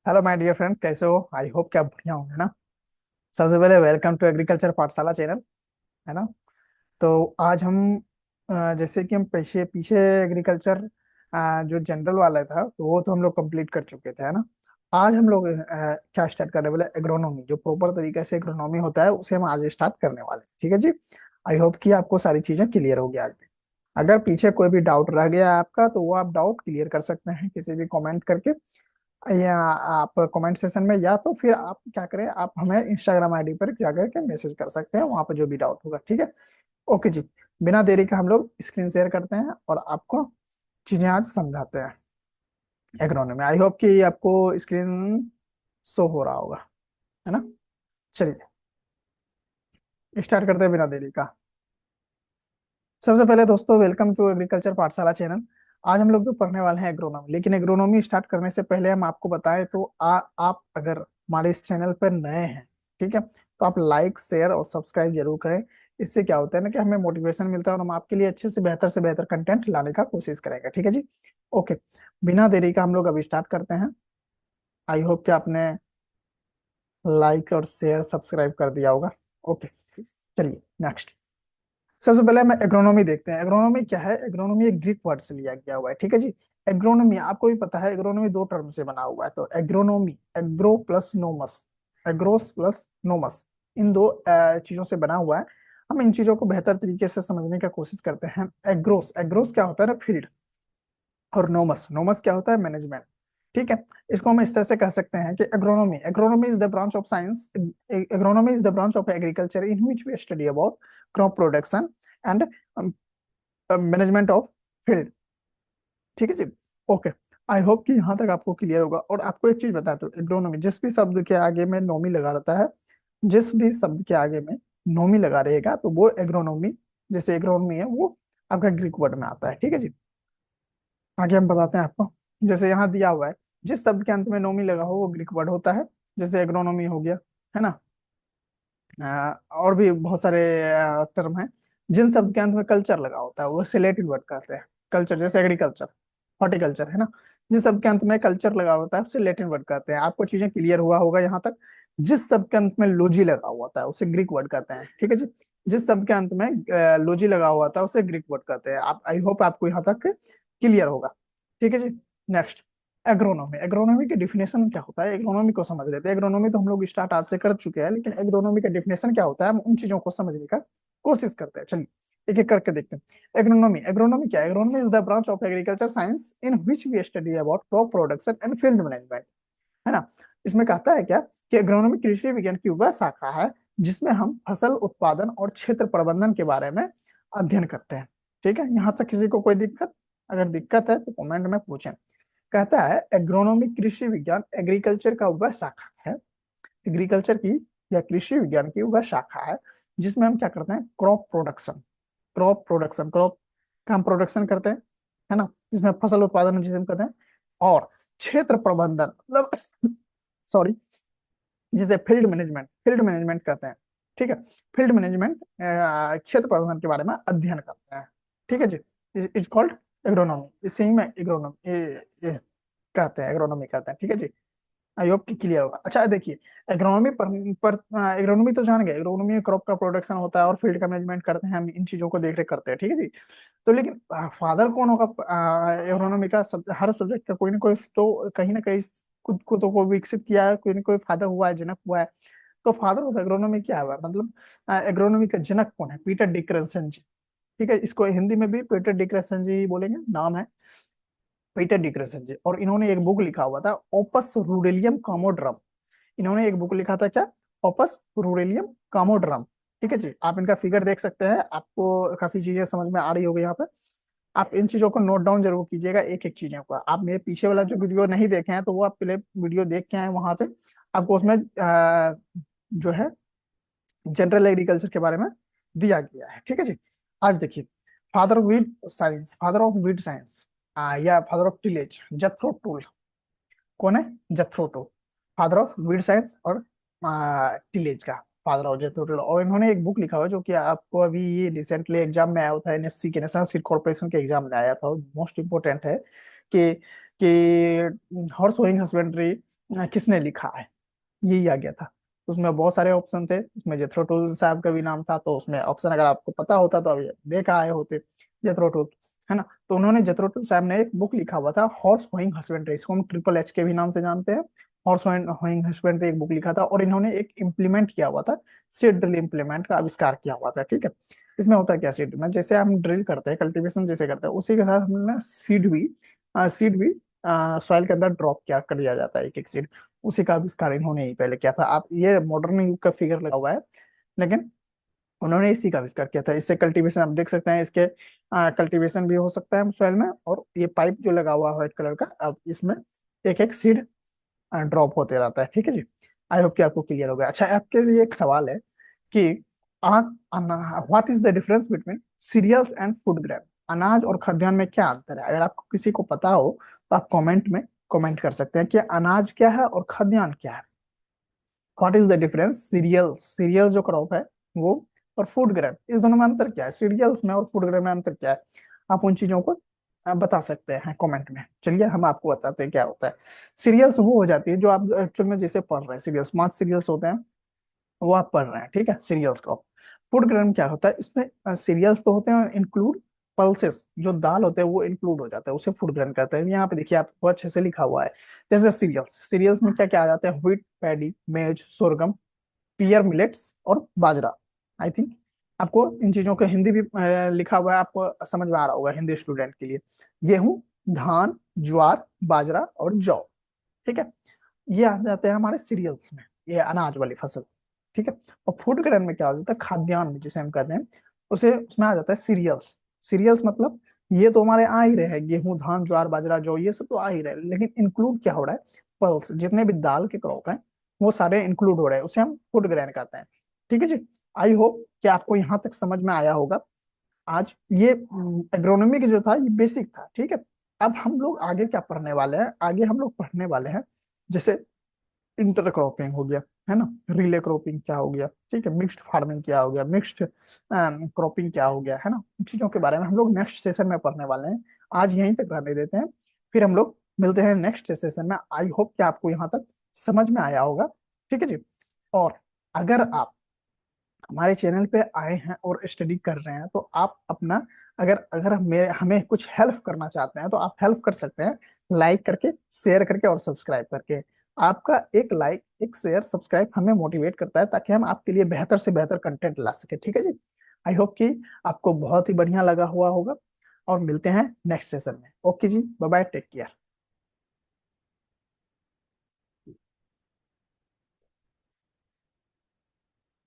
Hello my dear friend, कैसे हो? I hope कि आप बढ़िया होंगे ना। सबसे पहले वेलकम टू एग्रीकल्चर पाठशाला चैनल, है ना। तो आज हम जैसे कि हम पीछे पीछे एग्रीकल्चर जो जनरल वाला था तो वो तो हम लोग कंप्लीट कर चुके थे, है ना। आज हम लोग क्या स्टार्ट करने वाले, एग्रोनॉमी, जो प्रॉपर तरीके से एग्रोनॉमी होता है उसे हम आज स्टार्ट करने वाले हैं, ठीक है जी। आई होप कि आपको सारी चीजें क्लियर होगी आज भी। अगर पीछे कोई भी डाउट रह गया है आपका तो वो आप डाउट क्लियर कर सकते हैं किसी भी कमेंट करके, या आप कमेंट सेशन में, या तो फिर आप क्या करें, आप हमें इंस्टाग्राम आईडी पर जा करके मैसेज कर सकते हैं, वहां पर जो भी डाउट होगा, ठीक है। ओके जी। बिना देरी का हम लोग स्क्रीन शेयर करते हैं और आपको चीजें आज समझाते हैं एग्रोनॉमी में। आई होप कि आपको स्क्रीन शो हो रहा होगा, है ना। चलिए स्टार्ट करते हैं बिना देरी का। सबसे पहले दोस्तों, वेलकम टू एग्रीकल्चर पाठशाला चैनल। आज हम लोग जो पढ़ने वाले हैं एग्रोनॉमी, लेकिन एग्रोनॉमी स्टार्ट करने से पहले हम आपको बताएं तो आप अगर हमारे इस चैनल पर नए हैं, ठीक है, तो आप लाइक शेयर और सब्सक्राइब जरूर करें। इससे क्या होता है ना कि हमें मोटिवेशन मिलता है और हम आपके लिए अच्छे से बेहतर कंटेंट लाने का कोशिश करेंगे, ठीक है जी। ओके, बिना देरी का हम लोग अभी स्टार्ट करते हैं। आई होप कि आपने लाइक और शेयर सब्सक्राइब कर दिया होगा। ओके, चलिए नेक्स्ट। सबसे पहले हम एग्रोनॉमी देखते हैं। एग्रोनॉमी क्या है? एग्रोनॉमी एक ग्रीक वर्ड से लिया गया हुआ है, ठीक है जी। एग्रोनॉमी आपको भी पता है, एग्रोनॉमी दो टर्म से बना हुआ है। तो agronomy, agro plus nomos, agros plus nomos, इन दो चीजों से बना हुआ है। हम इन चीजों को बेहतर तरीके से समझने का कोशिश करते हैं। एग्रोस, एग्रोस क्या होता है ना, फील्ड। और नोमस, नोमस क्या होता है? मैनेजमेंट, ठीक है। इसको हम इस तरह से कह सकते हैं कि agronomy, agronomy is the branch of science, agronomy is the branch of agriculture in which we study about crop production and management of field, ठीक है जी। ओके, आई होप कि यहाँ तक आपको क्लियर होगा। और आपको एक चीज बता दो, एग्रोनॉमी जिस भी शब्द के आगे में नोमी लगा रहता है, जिस भी शब्द के आगे में नोमी लगा रहेगा तो वो एग्रोनॉमी, जैसे एग्रोनॉमी है वो आपका ग्रीक वर्ड में आता है, ठीक है जी। आगे हम बताते हैं आपको। जैसे यहाँ दिया हुआ है, जिस शब्द के अंत में नोमी लगा हो वो ग्रीक वर्ड होता है। जैसे एग्रोनॉमी हो गया, है ना। और भी बहुत सारे टर्म हैं। जिन शब्द के अंत में कल्चर लगा होता है वो रिलेटिव वर्ड कहते हैं। कल्चर जैसे एग्रीकल्चर, हॉर्टिकल्चर, है ना। जिस शब्द के अंत में कल्चर लगा होता है उसे लैटिन वर्ड कहते हैं। आपको चीजें क्लियर हुआ होगा यहाँ तक। जिस शब्द के अंत में लोजी लगा हुआ था उसे ग्रीक वर्ड कहते हैं, ठीक है जी। जिस शब्द के अंत में लोजी लगा हुआ था उसे ग्रीक वर्ड कहते हैं। आप, आई होप आपको यहाँ तक क्लियर होगा, ठीक है जी। Next, agronomy. एग्रोनॉमी के डिफिनेशन क्या होता है, एग्रोनॉमी को समझ लेते हैं। एग्रोनॉमी तो हम लोग स्टार्ट आज से कर चुके हैं, लेकिन एग्रोनॉमी का डिफिनेशन क्या होता है हम उन चीजों को समझने का कोशिश करते हैं। चलिए एक एक करके देखते हैं। एग्रोनॉमी, एग्रोनॉमी क्या है? Agronomy is the branch of agriculture science in which we study about crop production and field management, है ना। इसमें कहता है क्या कि एग्रोनॉमी कृषि विज्ञान की वह शाखा है जिसमें हम फसल उत्पादन और क्षेत्र प्रबंधन के बारे में अध्ययन करते हैं, ठीक है। यहाँ तक किसी को कोई दिक्कत? अगर दिक्कत है तो कमेंट में पूछें। कहता है एग्रोनॉमी कृषि विज्ञान एग्रीकल्चर का वह शाखा है, एग्रीकल्चर की या कृषि विज्ञान की वह शाखा है जिसमें हम क्या करते हैं? Crop production, crop production, crop का हम प्रोडक्शन करते हैं, है ना, जिसमें फसल उत्पादन जिसे हम कहते हैं। और क्षेत्र प्रबंधन मतलब सॉरी, जिसे फील्ड मैनेजमेंट, फील्ड मैनेजमेंट कहते हैं, ठीक है। फील्ड मैनेजमेंट क्षेत्र प्रबंधन के बारे में अध्ययन करते हैं, ठीक है जी। इज कॉल्ड एग्रोनॉमी, इसे ही में एग्रोनॉमी कहते हैं, एग्रोनॉमी कहते हैं, ठीक है जी। आई होप कि क्लियर होगा। अच्छा देखिए, एग्रोनॉमी पर एग्रोनॉमी तो जान गए, एग्रोनॉमी क्रॉप का प्रोडक्शन होता है और फील्ड का मैनेजमेंट करते हैं, हम इन चीजों को देख रेख करते हैं, ठीक है जी। तो लेकिन फादर कौन होगा एग्रोनॉमी का? हर सब्जेक्ट का कोई ना कोई तो कहीं ना कहीं खुद को तो कोई विकसित किया है, कोई ना कोई फादर हुआ है, जनक हुआ है। तो फादर ऑफ एग्रोनॉमी क्या हुआ मतलब? एग्रोनॉमी का जनक कौन है? पीटर डिक्रेसन जी, ठीक है। इसको हिंदी में भी पीटर डिक्रेसन जी ही बोलेंगे, नाम है पीटर डिक्रेसन जी। और इन्होंने एक बुक लिखा हुआ था, ओपस रूडेलियम कामोड्रम। इन्होंने एक बुक लिखा था क्या? ओपस रूडेलियम कामोड्रम, ठीक है जी। आप इनका फिगर देख सकते हैं, आपको काफी चीजें समझ में आ रही होगी यहाँ पे। आप इन चीजों को नोट डाउन जरूर कीजिएगा, एक एक चीजों को। आप मेरे पीछे वाला जो वीडियो नहीं देखे हैं तो वो आप पहले वीडियो देख के आए, वहां पे आपको उसमें जो है जनरल एग्रीकल्चर के बारे में दिया गया है, ठीक है जी। आज देखिए, father of weed science, father of weed science या father of tillage, Jethro Tull. कौन है? Jethro Tull, father of weed science और टिलेज का फादर ऑफ जथ्रो टूल। और इन्होंने एक बुक लिखा हुआ जो कि आपको अभी ये रिसेंटली एग्जाम में आया था, एनएससी के, नेशनल सीड कॉर्पोरेशन के एग्जाम में आया था। मोस्ट इंपोर्टेंट है कि हॉर्स सोइंग हस्बेंड्री किसने लिखा है, यही आ गया था। उसमें बहुत सारे ऑप्शन थे, उसमें जेथरो टूल साहब का भी नाम था, तो उसमें ऑप्शन अगर आपको पता होता तो अभी देखा आए होते, जेथरो टूल, है ना। तो उन्होंने, जेथरो टूल साहब ने एक बुक लिखा हुआ था, हॉर्स होइंग हस्बेंड्री, इसको हम ट्रिपल एच के भी नाम से जानते हैं। हॉर्स होइंग हस्बेंड्री एक बुक लिखा था, और इन्होंने एक इम्प्लीमेंट किया हुआ था, सीड ड्रिल इम्प्लीमेंट का आविष्कार किया हुआ था, ठीक है। इसमें होता क्या, सीड में जैसे हम ड्रिल करते हैं, कल्टीवेशन जैसे करते हैं, उसी के साथ हमने सीड भी सॉइल के अंदर ड्रॉप किया कर दिया जाता है, एक एक सीड। उसी का आविष्कार इन्होंने ही पहले किया था। आप ये मॉडर्न युग का फिगर लगा हुआ है, लेकिन उन्होंने इसी का आविष्कार किया था। इससे कल्टीवेशन आप देख सकते हैं, इसके कल्टीवेशन भी हो सकता है सॉइल में। और ये पाइप जो लगा हुआ है व्हाइट कलर का, अब इसमें एक एक सीड ड्रॉप होते रहता है, ठीक है जी। आई होप कि आपको क्लियर हो गया। अच्छा, आपके लिए एक सवाल है कि what is the difference between cereals and food grain, अनाज और खाद्यान्न में क्या अंतर है। अगर आपको किसी को पता हो तो आप कमेंट में कमेंट कर सकते हैं कि अनाज क्या है और खाद्यान्न क्या है। What is the difference, cereals, cereal जो क्रॉप है वो, और फूड ग्रेन, इस दोनों में अंतर क्या है, सीरियल्स में और फूड ग्रेन में अंतर क्या है। आप उन चीजों को बता सकते हैं कमेंट में। चलिए हम आपको बताते हैं क्या होता है। सीरियल्स वो हो जाती है जो आप एक्चुअल में जैसे पढ़ रहे हैं, सीरियल्स 5 सीरियल्स होते हैं, वो आप पढ़ रहे हैं, ठीक है, सीरियल्स को। फूड ग्रेन क्या होता है, इसमें सीरियल्स तो होते हैं इंक्लूड, पल्सेस जो दाल होते हैं वो इंक्लूड हो जाता है, उसे फूड ग्रेन कहते हैं। यहाँ पे देखिए आपको अच्छे से लिखा हुआ है, जैसे सीरियल्स, सीरियल्स में क्या क्या आ जाता है, व्हीट, पैडी, मेज, सोरगम, पियर, मिलेट्स और बाजरा। आई थिंक आपको इन चीजों का हिंदी भी लिखा हुआ है, आपको समझ में आ रहा होगा हिंदी स्टूडेंट के लिए। गेहूं, धान, ज्वार, बाजरा और जौ, ठीक है। ये आ जाते हैं हमारे सीरियल्स में, ये अनाज वाली फसल, ठीक है। और फूड ग्रेन में क्या हो जाता है, खाद्यान्न जिसे हम कहते हैं, उसे उसमें आ जाता है सीरियल्स। सीरियल्स मतलब ये तो हमारे आ ही रहे हैं, गेहूं, धान, ज्वार, बाजरा, जौ, ये सब तो आ ही रहे हैं, लेकिन इंक्लूड क्या हो रहा है, पल्स, जितने भी दाल के क्रॉप हैं वो सारे इंक्लूड हो रहे हैं, उसे हम फूड ग्रेन कहते हैं, ठीक है जी। आई होप कि आपको यहाँ तक समझ में आया होगा। आज ये एग्रोनॉमी की जो था ये बेसिक था, ठीक है। अब हम लोग आगे क्या पढ़ने वाले हैं, आगे हम लोग पढ़ने वाले हैं जैसे इंटर क्रॉपिंग हो गया, है ना, रिले क्रॉपिंग क्या हो गया, ठीक है, मिक्स्ड फार्मिंग क्या हो गया, मिक्स्ड क्रॉपिंग क्या हो गया, है ना। इन चीजों के बारे में हम लोग नेक्स्ट सेशन में पढ़ने वाले हैं। आज यहीं तक रहने देते हैं, फिर हम लोग मिलते हैं नेक्स्ट सेशन में। आई होप कि आपको यहाँ तक समझ में आया होगा, ठीक है जी। और अगर आप हमारे चैनल पे आए हैं और स्टडी कर रहे हैं तो आप अपना, अगर अगर हमें कुछ हेल्प करना चाहते हैं तो आप हेल्प कर सकते हैं, लाइक करके, शेयर करके और सब्सक्राइब करके। आपका एक लाइक, एक शेयर, सब्सक्राइब हमें मोटिवेट करता है ताकि हम आपके लिए बेहतर से बेहतर कंटेंट ला सके, ठीक है जी। आई होप कि आपको बहुत ही बढ़िया लगा हुआ होगा, और मिलते हैं नेक्स्ट सेशन में। ओके जी, बाय बाय, टेक केयर।